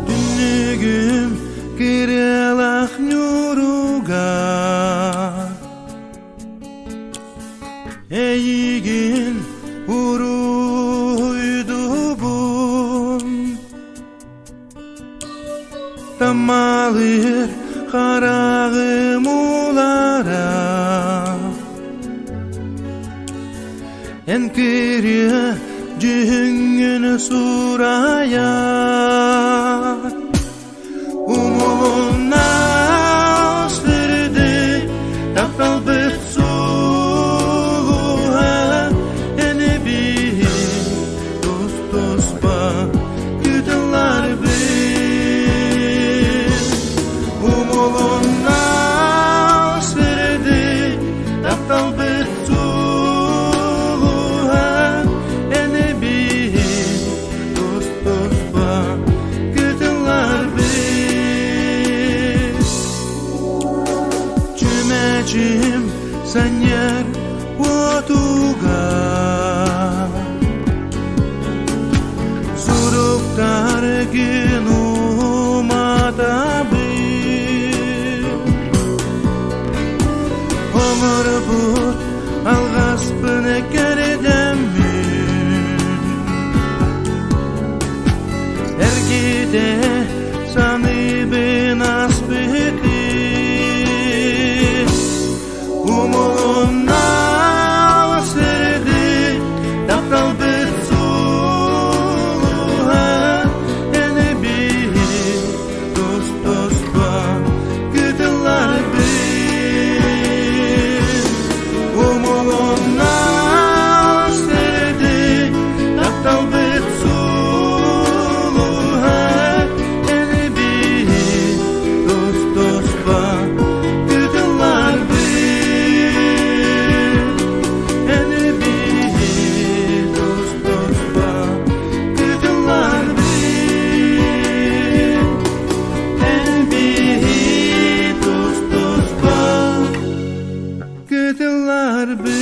Түнүгүм кырыалаах ньууругар Эйигин уруhуйдуубун Таммалыыр хараҕым уулара Эн кырыа дьүhүҥҥүн суурайар Умулунна сырдык тапталбыт сулуhа Эни биhи тус-туспа кытылларбыт Умулунна сырдык тапталбыт сулуhа Эни биhи тус-туспа кытылларбыт Чүмэчим санньыар уотугар Суруктаргын уматабын Онорбут алгаспын кердеммин Эргиде саныбын аспыты Умулунна сырдык тапталбыт сулуhа Эни биhи тус-туспа кытылларбыт Умулунна сырдык тапталбыт сулуhа Эни биhи тус-туспа кытылларбыт Эни биhи тус-туспа кытылларбыт Эни биhи тус-туспа кытылларбыт